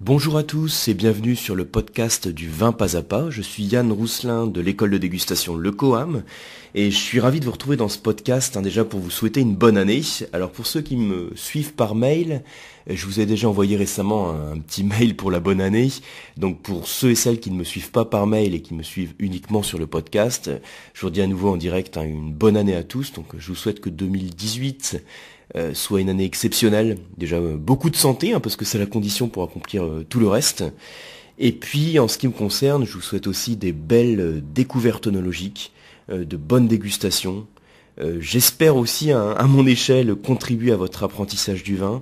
Bonjour à tous et bienvenue sur le podcast du vin pas à pas. Je suis Yann Rousselin de l'école de dégustation Le Coam et je suis ravi de vous retrouver dans ce podcast déjà pour vous souhaiter une bonne année. Alors pour ceux qui me suivent par mail, je vous ai déjà envoyé récemment un petit mail pour la bonne année. Donc pour ceux et celles qui ne me suivent pas par mail et qui me suivent uniquement sur le podcast, je vous dis à nouveau en direct une bonne année à tous. Donc je vous souhaite que 2018 soit une année exceptionnelle, déjà beaucoup de santé, parce que c'est la condition pour accomplir tout le reste. Et puis en ce qui me concerne, je vous souhaite aussi des belles découvertes œnologiques, de bonnes dégustations. J'espère aussi à mon échelle contribuer à votre apprentissage du vin,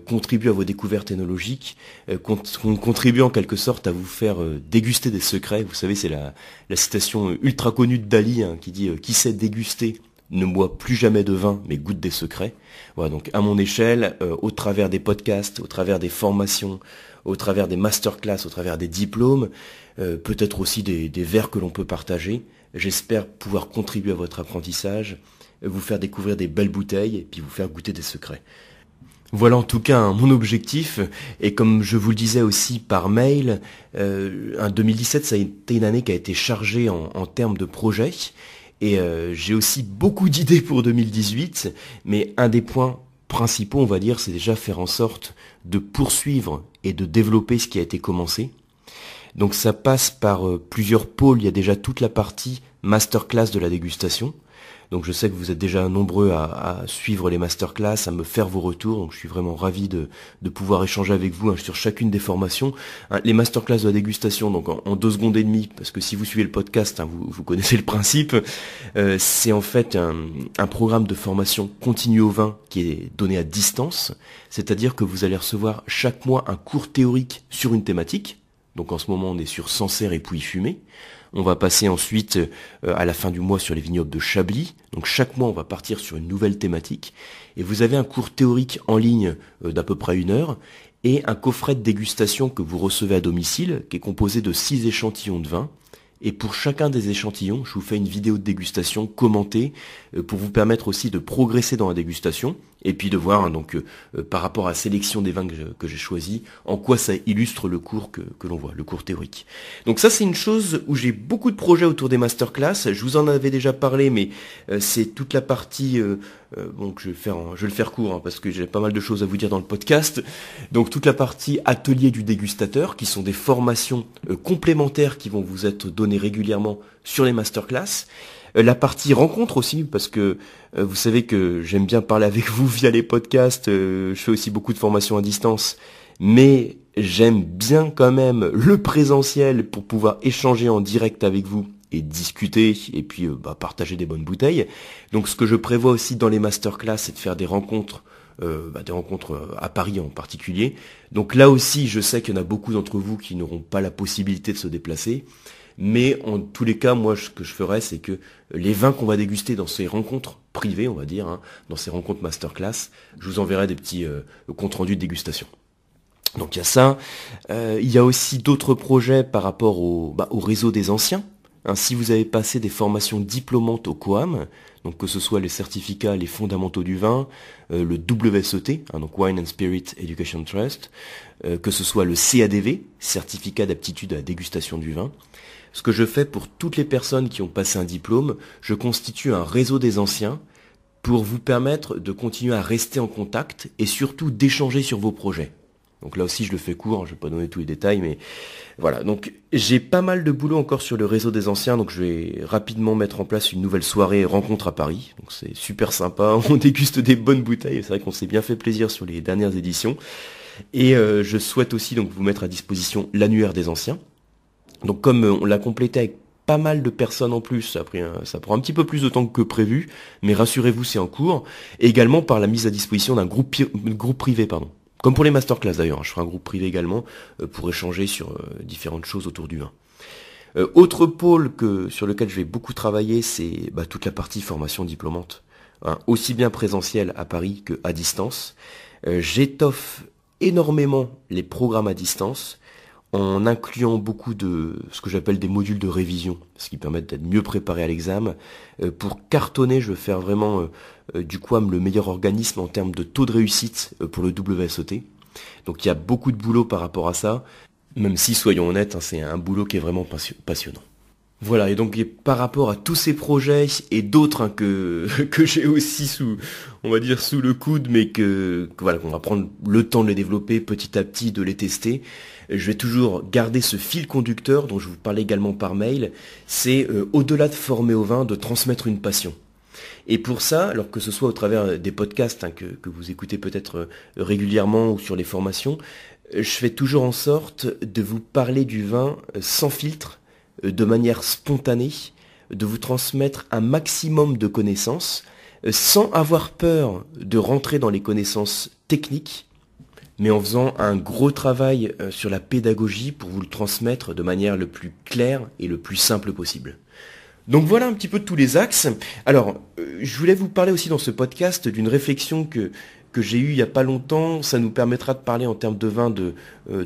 contribuer à vos découvertes œnologiques, contribuer en quelque sorte à vous faire déguster des secrets. Vous savez, c'est la citation ultra connue de Dali qui dit « Qui sait déguster ne boit plus jamais de vin, mais goûte des secrets ». Voilà, donc à mon échelle, au travers des podcasts, au travers des formations, au travers des masterclass, au travers des diplômes, peut-être aussi des verres que l'on peut partager, j'espère pouvoir contribuer à votre apprentissage, vous faire découvrir des belles bouteilles et puis vous faire goûter des secrets. Voilà en tout cas mon objectif, et comme je vous le disais aussi par mail, 2017 ça a été une année qui a été chargée en termes de projets. Et j'ai aussi beaucoup d'idées pour 2018, mais un des points principaux, on va dire, c'est déjà faire en sorte de poursuivre et de développer ce qui a été commencé. Donc ça passe par plusieurs pôles. Il y a déjà toute la partie masterclass de la dégustation. Donc je sais que vous êtes déjà nombreux à suivre les masterclass, à me faire vos retours, donc je suis vraiment ravi de pouvoir échanger avec vous sur chacune des formations. Les masterclass de la dégustation, donc en 2 secondes et demie, parce que si vous suivez le podcast, vous connaissez le principe, c'est en fait un programme de formation continue au vin qui est donné à distance, c'est-à-dire que vous allez recevoir chaque mois un cours théorique sur une thématique. Donc en ce moment on est sur Sancerre et Pouilly-Fumé. On va passer ensuite à la fin du mois sur les vignobles de Chablis. Donc chaque mois on va partir sur une nouvelle thématique. Et vous avez un cours théorique en ligne d'à peu près 1 heure et un coffret de dégustation que vous recevez à domicile qui est composé de 6 échantillons de vin. Et pour chacun des échantillons, je vous fais une vidéo de dégustation commentée pour vous permettre aussi de progresser dans la dégustation et puis de voir par rapport à la sélection des vins que j'ai choisis, en quoi ça illustre le cours que l'on voit, le cours théorique. Donc ça c'est une chose où j'ai beaucoup de projets autour des masterclass. Je vous en avais déjà parlé, mais c'est toute la partie... donc je vais le faire court parce que j'ai pas mal de choses à vous dire dans le podcast. Donc toute la partie atelier du dégustateur, qui sont des formations complémentaires qui vont vous être données régulièrement sur les masterclass. La partie rencontre aussi, parce que vous savez que j'aime bien parler avec vous via les podcasts, je fais aussi beaucoup de formations à distance, mais j'aime bien quand même le présentiel pour pouvoir échanger en direct avec vous et discuter et puis partager des bonnes bouteilles. Donc ce que je prévois aussi dans les masterclass, c'est de faire des rencontres à Paris en particulier. Donc là aussi, je sais qu'il y en a beaucoup d'entre vous qui n'auront pas la possibilité de se déplacer. Mais en tous les cas, moi, ce que je ferai, c'est que les vins qu'on va déguster dans ces rencontres privées, on va dire, dans ces rencontres masterclass, je vous enverrai des petits comptes rendus de dégustation. Donc il y a ça. Il y a aussi d'autres projets par rapport au réseau des anciens. Si vous avez passé des formations diplômantes au COAM, donc que ce soit les certificats, les fondamentaux du vin, le WSET, donc Wine and Spirit Education Trust, que ce soit le CADV, certificat d'aptitude à la dégustation du vin. Ce que je fais pour toutes les personnes qui ont passé un diplôme, je constitue un réseau des anciens pour vous permettre de continuer à rester en contact et surtout d'échanger sur vos projets. Donc là aussi je le fais court, je ne vais pas donner tous les détails, mais voilà. Donc j'ai pas mal de boulot encore sur le réseau des anciens, donc je vais rapidement mettre en place une nouvelle soirée rencontre à Paris. Donc c'est super sympa, on déguste des bonnes bouteilles, c'est vrai qu'on s'est bien fait plaisir sur les dernières éditions. Et je souhaite aussi donc vous mettre à disposition l'annuaire des anciens. Donc comme on l'a complété avec pas mal de personnes en plus, ça prend un petit peu plus de temps que prévu, mais rassurez-vous, c'est en cours. Et également par la mise à disposition d'un groupe privé, pardon. Comme pour les masterclass d'ailleurs, je ferai un groupe privé également pour échanger sur différentes choses autour du vin. Autre pôle sur lequel je vais beaucoup travailler, c'est toute la partie formation diplômante, aussi bien présentielle à Paris qu'à distance. J'étoffe énormément les programmes à distance, en incluant beaucoup de ce que j'appelle des modules de révision, ce qui permettent d'être mieux préparé à l'examen. Pour cartonner, je veux faire vraiment du COAM le meilleur organisme en termes de taux de réussite pour le WSET. Donc il y a beaucoup de boulot par rapport à ça, même si, soyons honnêtes, c'est un boulot qui est vraiment passionnant. Voilà, et donc par rapport à tous ces projets et d'autres que j'ai aussi sous le coude, mais voilà, qu'on va prendre le temps de les développer petit à petit, de les tester. Je vais toujours garder ce fil conducteur dont je vous parlais également par mail, c'est au-delà de former au vin, de transmettre une passion. Et pour ça, alors que ce soit au travers des podcasts que vous écoutez peut-être régulièrement ou sur les formations, je fais toujours en sorte de vous parler du vin sans filtre, de manière spontanée, de vous transmettre un maximum de connaissances, sans avoir peur de rentrer dans les connaissances techniques, mais en faisant un gros travail sur la pédagogie pour vous le transmettre de manière le plus claire et le plus simple possible. Donc voilà un petit peu de tous les axes. Alors, je voulais vous parler aussi dans ce podcast d'une réflexion que j'ai eue il n'y a pas longtemps. Ça nous permettra de parler en termes de vin de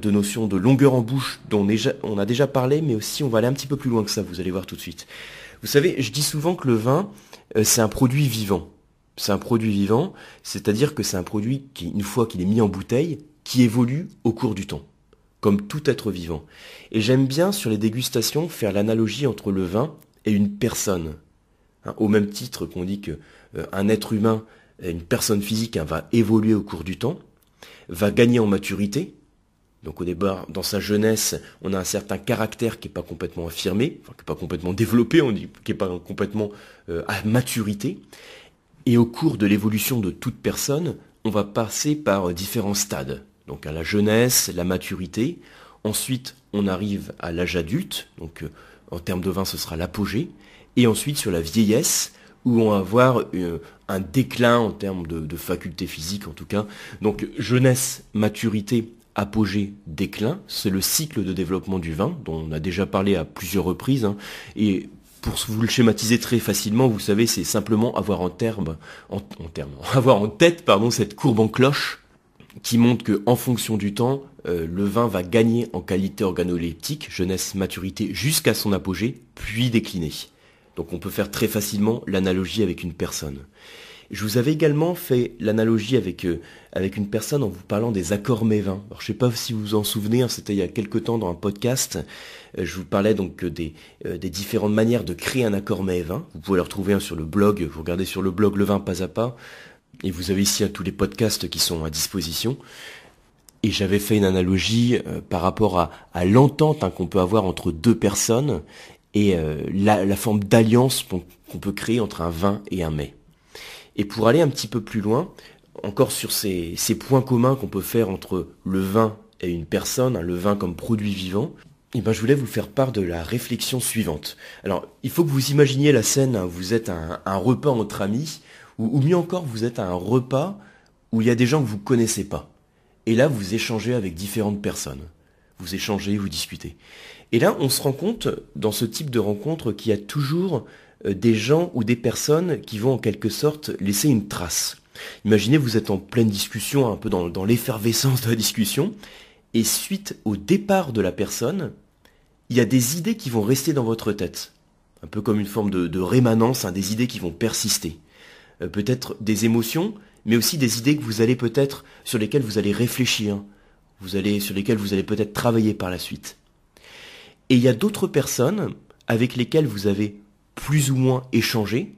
notions de longueur en bouche dont on a déjà parlé, mais aussi on va aller un petit peu plus loin que ça, vous allez voir tout de suite. Vous savez, je dis souvent que le vin, c'est un produit vivant. C'est un produit vivant, c'est-à-dire que c'est un produit qui, une fois qu'il est mis en bouteille, qui évolue au cours du temps, comme tout être vivant. Et j'aime bien sur les dégustations faire l'analogie entre le vin et une personne. Au même titre qu'on dit qu'un être humain, une personne physique, va évoluer au cours du temps, va gagner en maturité. Donc au départ, dans sa jeunesse, on a un certain caractère qui n'est pas complètement affirmé, qui n'est pas complètement développé, on dit qui n'est pas complètement à maturité. Et au cours de l'évolution de toute personne, on va passer par différents stades. Donc à la jeunesse, la maturité. Ensuite, on arrive à l'âge adulte. Donc en termes de vin, ce sera l'apogée. Et ensuite, sur la vieillesse, où on va avoir un déclin en termes de facultés physiques en tout cas. Donc jeunesse, maturité, apogée, déclin. C'est le cycle de développement du vin, dont on a déjà parlé à plusieurs reprises. Et pour vous le schématiser très facilement, vous savez, c'est simplement avoir en tête, cette courbe en cloche qui montre que, en fonction du temps, le vin va gagner en qualité organoleptique, jeunesse, maturité, jusqu'à son apogée, puis décliner. Donc on peut faire très facilement l'analogie avec une personne. Je vous avais également fait l'analogie avec une personne en vous parlant des accords mets-vins. Alors je ne sais pas si vous vous en souvenez, c'était il y a quelque temps dans un podcast. Je vous parlais donc des différentes manières de créer un accord mets-vin. Vous pouvez le retrouver sur le blog, vous regardez sur le blog Le Vin Pas à Pas. Et vous avez ici tous les podcasts qui sont à disposition. Et j'avais fait une analogie par rapport à l'entente qu'on peut avoir entre deux personnes et la forme d'alliance qu'on peut créer entre un vin et un mets. Et pour aller un petit peu plus loin, encore sur ces points communs qu'on peut faire entre le vin et une personne, le vin comme produit vivant, je voulais vous faire part de la réflexion suivante. Alors, il faut que vous imaginiez la scène, vous êtes à un repas entre amis, ou mieux encore, vous êtes à un repas où il y a des gens que vous ne connaissez pas. Et là, vous échangez avec différentes personnes. Vous échangez, vous discutez. Et là, on se rend compte, dans ce type de rencontre, qu'il y a toujours des gens ou des personnes qui vont en quelque sorte laisser une trace. Imaginez, vous êtes en pleine discussion, un peu dans l'effervescence de la discussion, et suite au départ de la personne, il y a des idées qui vont rester dans votre tête. Un peu comme une forme de rémanence, des idées qui vont persister. Peut-être des émotions, mais aussi des idées que vous allez peut-être, sur lesquelles vous allez réfléchir, sur lesquelles vous allez peut-être travailler par la suite. Et il y a d'autres personnes avec lesquelles vous avez plus ou moins échangé,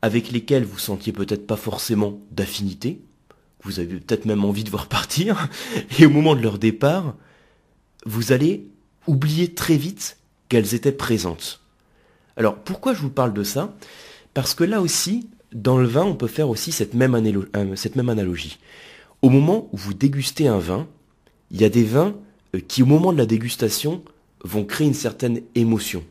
avec lesquelles vous sentiez peut-être pas forcément d'affinité, vous avez peut-être même envie de voir partir, et au moment de leur départ, vous allez oublier très vite qu'elles étaient présentes. Alors pourquoi je vous parle de ça ? Parce que là aussi, dans le vin, on peut faire aussi cette même analogie. Au moment où vous dégustez un vin, il y a des vins qui, au moment de la dégustation, vont créer une certaine émotion.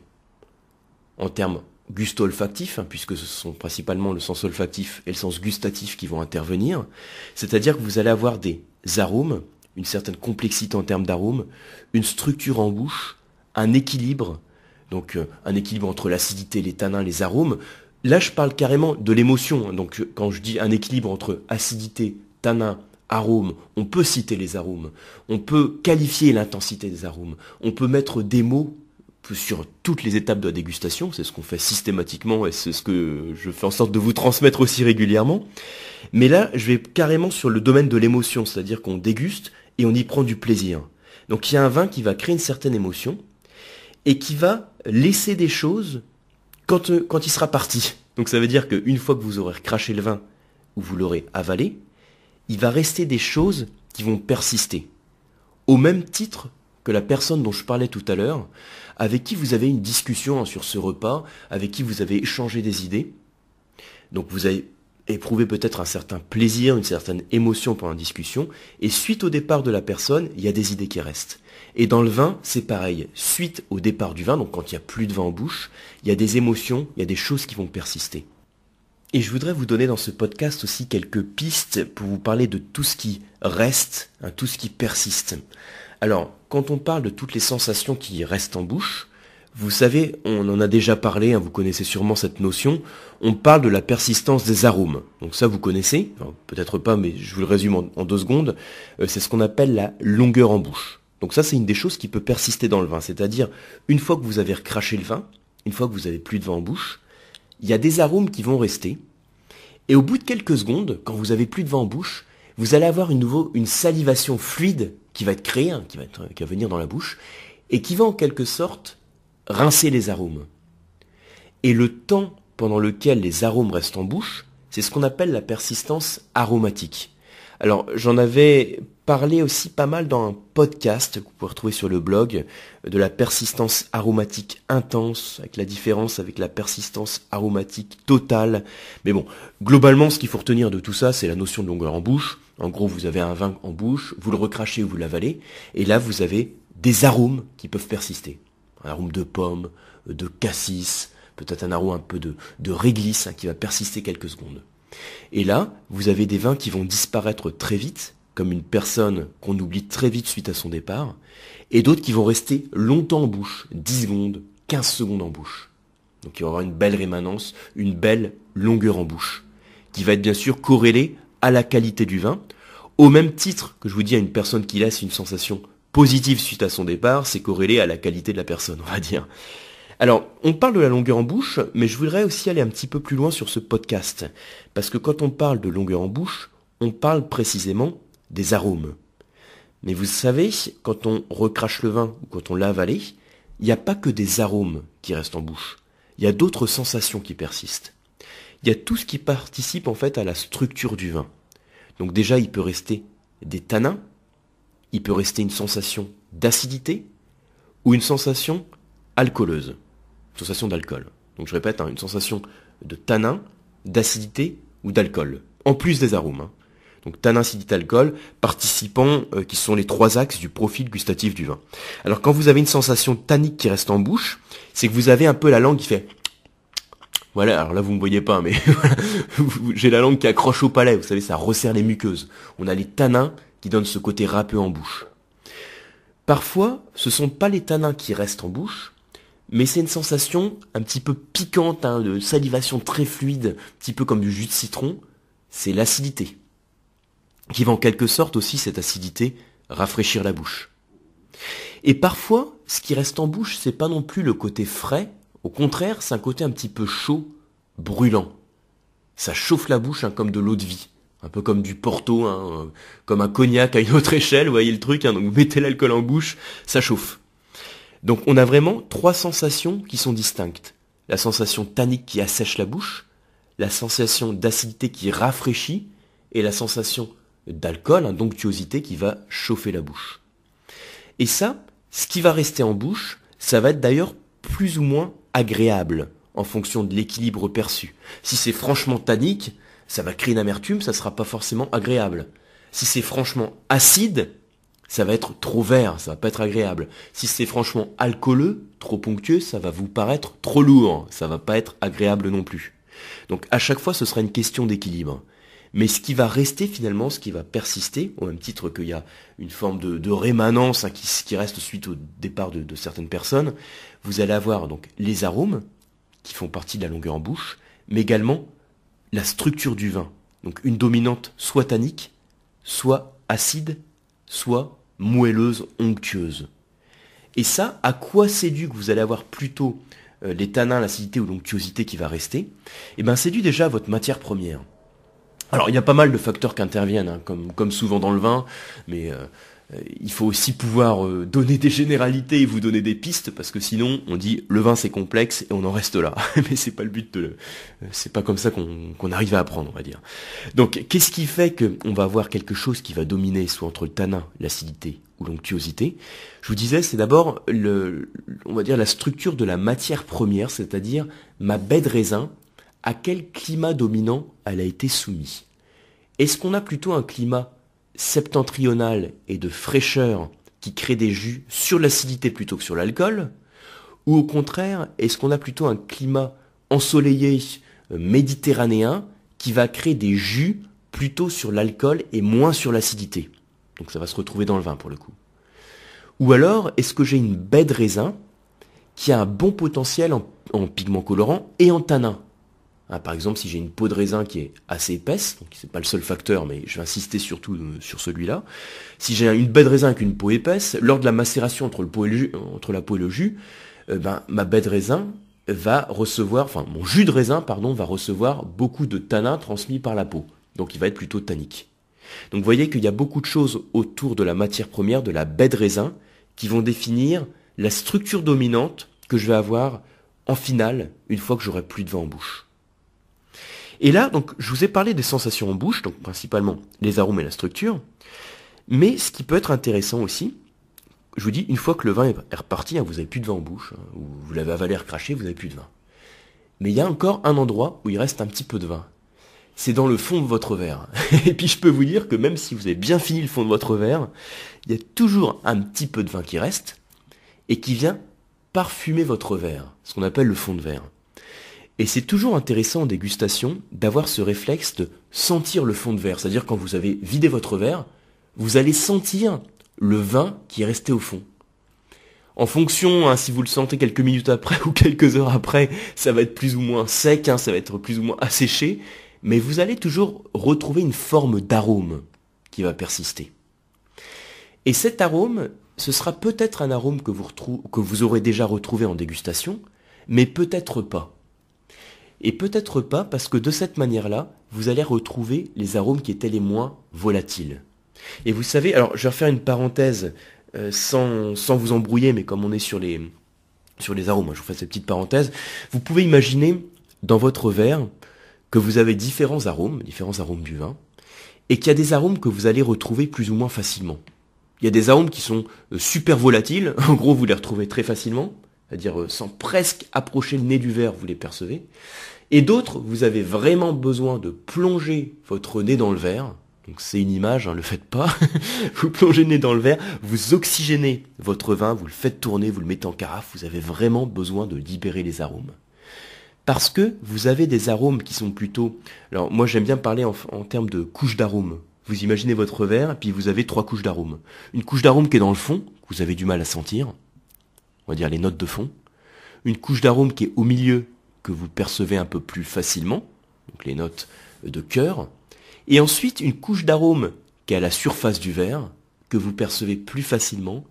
En termes gusto-olfactifs, puisque ce sont principalement le sens olfactif et le sens gustatif qui vont intervenir, c'est-à-dire que vous allez avoir des arômes, une certaine complexité en termes d'arômes, une structure en bouche, un équilibre, donc un équilibre entre l'acidité, les tanins, les arômes. Là, je parle carrément de l'émotion. Donc, quand je dis un équilibre entre acidité, tanin, arômes, on peut citer les arômes. On peut qualifier l'intensité des arômes. On peut mettre des mots sur toutes les étapes de la dégustation. C'est ce qu'on fait systématiquement et c'est ce que je fais en sorte de vous transmettre aussi régulièrement. Mais là, je vais carrément sur le domaine de l'émotion, c'est-à-dire qu'on déguste et on y prend du plaisir. Donc il y a un vin qui va créer une certaine émotion et qui va laisser des choses quand il sera parti. Donc ça veut dire qu'une fois que vous aurez craché le vin ou vous l'aurez avalé, il va rester des choses qui vont persister. Au même titre que la personne dont je parlais tout à l'heure, avec qui vous avez une discussion sur ce repas, avec qui vous avez échangé des idées. Donc vous avez éprouvé peut-être un certain plaisir, une certaine émotion pendant la discussion, et suite au départ de la personne, il y a des idées qui restent. Et dans le vin, c'est pareil. Suite au départ du vin, donc quand il n'y a plus de vin en bouche, il y a des émotions, il y a des choses qui vont persister. Et je voudrais vous donner dans ce podcast aussi quelques pistes pour vous parler de tout ce qui reste, tout ce qui persiste. Alors, quand on parle de toutes les sensations qui restent en bouche, vous savez, on en a déjà parlé, vous connaissez sûrement cette notion, on parle de la persistance des arômes. Donc ça, vous connaissez, peut-être pas, mais je vous le résume en 2 secondes, c'est ce qu'on appelle la longueur en bouche. Donc ça, c'est une des choses qui peut persister dans le vin, c'est-à-dire, une fois que vous avez recraché le vin, une fois que vous avez plus de vin en bouche, il y a des arômes qui vont rester, et au bout de quelques secondes, quand vous avez plus de vin en bouche, vous allez avoir une salivation fluide qui va être créée, qui va venir dans la bouche, et qui va en quelque sorte rincer les arômes. Et le temps pendant lequel les arômes restent en bouche, c'est ce qu'on appelle la persistance aromatique. Alors, j'en avais parlé aussi pas mal dans un podcast que vous pouvez retrouver sur le blog, de la persistance aromatique intense, avec la différence avec la persistance aromatique totale. Mais bon, globalement, ce qu'il faut retenir de tout ça, c'est la notion de longueur en bouche. En gros, vous avez un vin en bouche, vous le recrachez ou vous l'avalez, et là, vous avez des arômes qui peuvent persister. Un arôme de pomme, de cassis, peut-être un arôme un peu de réglisse qui va persister quelques secondes. Et là, vous avez des vins qui vont disparaître très vite, comme une personne qu'on oublie très vite suite à son départ, et d'autres qui vont rester longtemps en bouche, 10 secondes, 15 secondes en bouche. Donc il va y avoir une belle rémanence, une belle longueur en bouche, qui va être bien sûr corrélée à la qualité du vin, au même titre que je vous dis à une personne qui laisse une sensation positive suite à son départ, c'est corrélé à la qualité de la personne, on va dire. Alors, on parle de la longueur en bouche, mais je voudrais aussi aller un petit peu plus loin sur ce podcast. Parce que quand on parle de longueur en bouche, on parle précisément des arômes. Mais vous savez, quand on recrache le vin ou quand on l'a avalé, il n'y a pas que des arômes qui restent en bouche. Il y a d'autres sensations qui persistent. Il y a tout ce qui participe en fait à la structure du vin. Donc déjà, il peut rester des tanins, il peut rester une sensation d'acidité ou une sensation alcooleuse. Sensation d'alcool. Donc je répète, une sensation de tanin, d'acidité ou d'alcool. En plus des arômes. Donc tanin, acidité, alcool, participants qui sont les 3 axes du profil gustatif du vin. Alors quand vous avez une sensation tannique qui reste en bouche, c'est que vous avez un peu la langue qui fait... Voilà, alors là vous me voyez pas, mais j'ai la langue qui accroche au palais, vous savez, ça resserre les muqueuses. On a les tanins qui donnent ce côté râpeux en bouche. Parfois, ce sont pas les tanins qui restent en bouche, mais c'est une sensation un petit peu piquante, de salivation très fluide, un petit peu comme du jus de citron, c'est l'acidité, qui va en quelque sorte aussi, cette acidité, rafraîchir la bouche. Et parfois, ce qui reste en bouche, c'est pas non plus le côté frais, au contraire, c'est un côté un petit peu chaud, brûlant. Ça chauffe la bouche comme de l'eau de vie, un peu comme du Porto, comme un cognac à une autre échelle, vous voyez le truc, donc vous mettez l'alcool en bouche, ça chauffe. Donc on a vraiment 3 sensations qui sont distinctes. La sensation tannique qui assèche la bouche, la sensation d'acidité qui rafraîchit, et la sensation d'alcool, d'onctuosité qui va chauffer la bouche. Et ça, ce qui va rester en bouche, ça va être d'ailleurs plus ou moins agréable, en fonction de l'équilibre perçu. Si c'est franchement tannique, ça va créer une amertume, ça ne sera pas forcément agréable. Si c'est franchement acide, ça va être trop vert, ça va pas être agréable. Si c'est franchement alcooleux, trop onctueux, ça va vous paraître trop lourd, ça va pas être agréable non plus. Donc à chaque fois, ce sera une question d'équilibre. Mais ce qui va rester finalement, ce qui va persister, au même titre qu'il y a une forme de rémanence qui reste suite au départ de certaines personnes, vous allez avoir donc les arômes, qui font partie de la longueur en bouche, mais également la structure du vin. Donc une dominante soit tannique, soit acide, soit moelleuse, onctueuse. Et ça, à quoi c'est dû que vous allez avoir plutôt les tanins, l'acidité ou l'onctuosité qui va rester? Eh bien c'est dû déjà à votre matière première. Alors il y a pas mal de facteurs qui interviennent, comme souvent dans le vin, mais il faut aussi pouvoir donner des généralités et vous donner des pistes, parce que sinon on dit le vin c'est complexe et on en reste là. Mais c'est pas le but c'est pas comme ça qu'on arrive à apprendre, on va dire. Donc qu'est-ce qui fait qu'on va avoir quelque chose qui va dominer, soit entre le tanin, l'acidité ou l'onctuosité? Je vous disais, c'est d'abord on va dire la structure de la matière première, c'est-à-dire ma baie de raisin, à quel climat dominant elle a été soumise. Est-ce qu'on a plutôt un climat septentrional et de fraîcheur qui crée des jus sur l'acidité plutôt que sur l'alcool? Ou au contraire, est-ce qu'on a plutôt un climat ensoleillé méditerranéen qui va créer des jus plutôt sur l'alcool et moins sur l'acidité? Donc ça va se retrouver dans le vin pour le coup. Ou alors, est-ce que j'ai une baie de raisin qui a un bon potentiel en pigments colorants et en tanins? Par exemple, si j'ai une peau de raisin qui est assez épaisse, donc c'est pas le seul facteur, mais je vais insister surtout sur celui-là. Si j'ai une baie de raisin avec une peau épaisse, lors de la macération entre la peau et le jus, ma baie de raisin va recevoir, enfin mon jus de raisin, pardon, va recevoir beaucoup de tanins transmis par la peau. Donc il va être plutôt tannique. Donc vous voyez qu'il y a beaucoup de choses autour de la matière première, de la baie de raisin, qui vont définir la structure dominante que je vais avoir en finale, une fois que j'aurai plus de vin en bouche. Et là, donc, je vous ai parlé des sensations en bouche, donc principalement les arômes et la structure. Mais ce qui peut être intéressant aussi, je vous dis, une fois que le vin est reparti, vous n'avez plus de vin en bouche, ou vous l'avez avalé, recraché, vous n'avez plus de vin. Mais il y a encore un endroit où il reste un petit peu de vin. C'est dans le fond de votre verre. Et puis je peux vous dire que même si vous avez bien fini le fond de votre verre, il y a toujours un petit peu de vin qui reste, et qui vient parfumer votre verre, ce qu'on appelle le fond de verre. Et c'est toujours intéressant en dégustation d'avoir ce réflexe de sentir le fond de verre. C'est-à-dire quand vous avez vidé votre verre, vous allez sentir le vin qui est resté au fond. En fonction, si vous le sentez quelques minutes après ou quelques heures après, ça va être plus ou moins sec, ça va être plus ou moins asséché, mais vous allez toujours retrouver une forme d'arôme qui va persister. Et cet arôme, ce sera peut-être un arôme que vous aurez déjà retrouvé en dégustation, mais peut-être pas. Et peut-être pas parce que de cette manière-là, vous allez retrouver les arômes qui étaient les moins volatiles. Et vous savez, alors je vais refaire une parenthèse sans vous embrouiller, mais comme on est sur les arômes, je vous fais cette petite parenthèse. Vous pouvez imaginer dans votre verre que vous avez différents arômes du vin, et qu'il y a des arômes que vous allez retrouver plus ou moins facilement. Il y a des arômes qui sont super volatiles, en gros vous les retrouvez très facilement, c'est-à-dire sans presque approcher le nez du verre, vous les percevez. Et d'autres, vous avez vraiment besoin de plonger votre nez dans le verre. Donc c'est une image, le faites pas. Vous plongez le nez dans le verre, vous oxygénez votre vin, vous le faites tourner, vous le mettez en carafe. Vous avez vraiment besoin de libérer les arômes. Parce que vous avez des arômes qui sont plutôt... Alors moi j'aime bien parler en termes de couches d'arômes. Vous imaginez votre verre, et puis vous avez 3 couches d'arômes. Une couche d'arôme qui est dans le fond, que vous avez du mal à sentir. On va dire les notes de fond. Une couche d'arôme qui est au milieu, que vous percevez un peu plus facilement, donc les notes de cœur, et ensuite une couche d'arôme qui est à la surface du verre, que vous percevez plus facilement,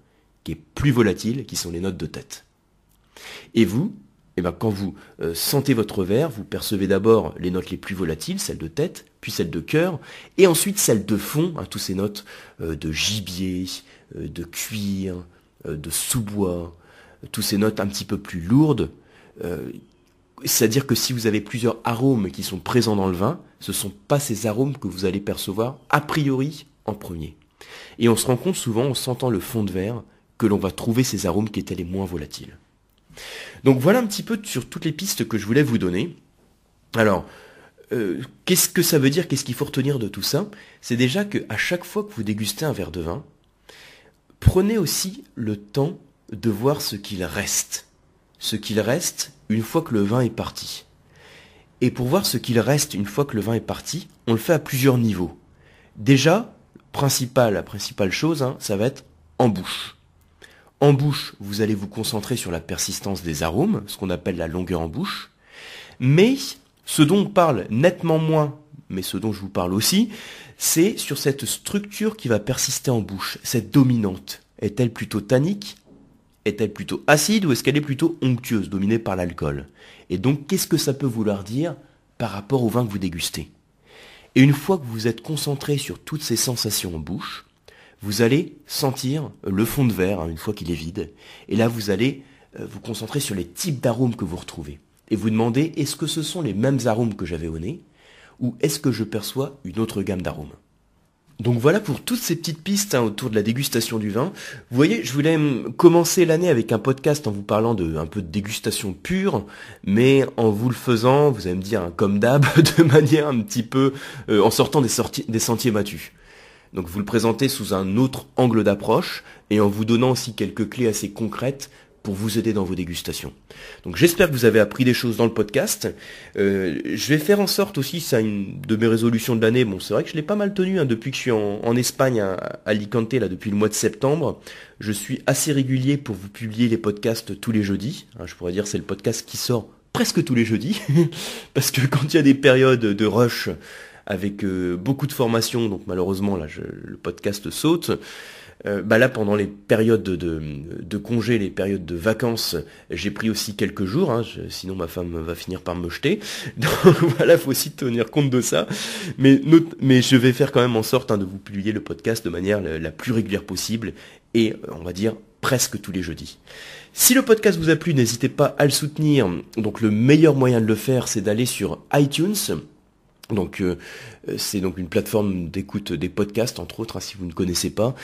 qui est plus volatile, qui sont les notes de tête. Et vous, quand vous sentez votre verre, vous percevez d'abord les notes les plus volatiles, celles de tête, puis celles de cœur, et ensuite celles de fond, tous ces notes de gibier, de cuir, de sous-bois, toutes ces notes un petit peu plus lourdes. C'est-à-dire que si vous avez plusieurs arômes qui sont présents dans le vin, ce ne sont pas ces arômes que vous allez percevoir a priori en premier. Et on se rend compte souvent en sentant le fond de verre que l'on va trouver ces arômes qui étaient les moins volatiles. Donc voilà un petit peu sur toutes les pistes que je voulais vous donner. Alors, qu'est-ce que ça veut dire? Qu'est-ce qu'il faut retenir de tout ça? C'est déjà qu'à chaque fois que vous dégustez un verre de vin, prenez aussi le temps de voir ce qu'il reste. Ce qu'il reste une fois que le vin est parti. Et pour voir ce qu'il reste une fois que le vin est parti, on le fait à plusieurs niveaux. Déjà, la principale chose, ça va être en bouche. En bouche, vous allez vous concentrer sur la persistance des arômes, ce qu'on appelle la longueur en bouche. Mais ce dont on parle nettement moins, mais ce dont je vous parle aussi, c'est sur cette structure qui va persister en bouche, cette dominante. Est-elle plutôt tannique? Est-elle plutôt acide ou est-ce qu'elle est plutôt onctueuse, dominée par l'alcool? Et donc, qu'est-ce que ça peut vouloir dire par rapport au vin que vous dégustez? Et une fois que vous êtes concentré sur toutes ces sensations en bouche, vous allez sentir le fond de verre une fois qu'il est vide. Et là, vous allez vous concentrer sur les types d'arômes que vous retrouvez. Et vous demandez, est-ce que ce sont les mêmes arômes que j'avais au nez ou est-ce que je perçois une autre gamme d'arômes? Donc voilà pour toutes ces petites pistes autour de la dégustation du vin. Vous voyez, je voulais commencer l'année avec un podcast en vous parlant un peu de dégustation pure, mais en vous le faisant, vous allez me dire comme d'hab, de manière un petit peu en sortant des sentiers battus. Donc vous le présentez sous un autre angle d'approche et en vous donnant aussi quelques clés assez concrètes pour vous aider dans vos dégustations. Donc j'espère que vous avez appris des choses dans le podcast. Je vais faire en sorte aussi, c'est une de mes résolutions de l'année, bon c'est vrai que je l'ai pas mal tenu depuis que je suis en Espagne, à Alicante, là depuis le mois de septembre. Je suis assez régulier pour vous publier les podcasts tous les jeudis. Je pourrais dire c'est le podcast qui sort presque tous les jeudis, parce que quand il y a des périodes de rush avec beaucoup de formations, donc malheureusement là le podcast saute. Là pendant les périodes de congés, les périodes de vacances, j'ai pris aussi quelques jours, sinon ma femme va finir par me jeter. Donc voilà, faut aussi tenir compte de ça. Mais je vais faire quand même en sorte de vous publier le podcast de manière la plus régulière possible et on va dire presque tous les jeudis. Si le podcast vous a plu, n'hésitez pas à le soutenir. Donc le meilleur moyen de le faire, c'est d'aller sur iTunes. Donc c'est donc une plateforme d'écoute des podcasts entre autres si vous ne connaissez pas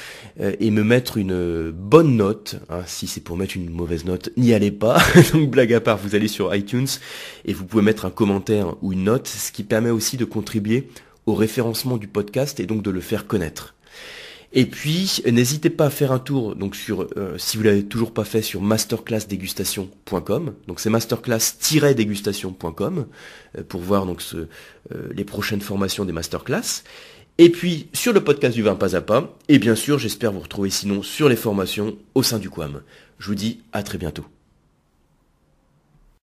et me mettre une bonne note. Si c'est pour mettre une mauvaise note, n'y allez pas. Donc blague à part, vous allez sur iTunes et vous pouvez mettre un commentaire ou une note, ce qui permet aussi de contribuer au référencement du podcast et donc de le faire connaître. Et puis, n'hésitez pas à faire un tour donc sur, si vous l'avez toujours pas fait, sur masterclassdégustation.com. Donc c'est masterclass-dégustation.com pour voir donc les prochaines formations des masterclass. Et puis sur le podcast du vin pas à pas. Et bien sûr, j'espère vous retrouver sinon sur les formations au sein du QAM. Je vous dis à très bientôt.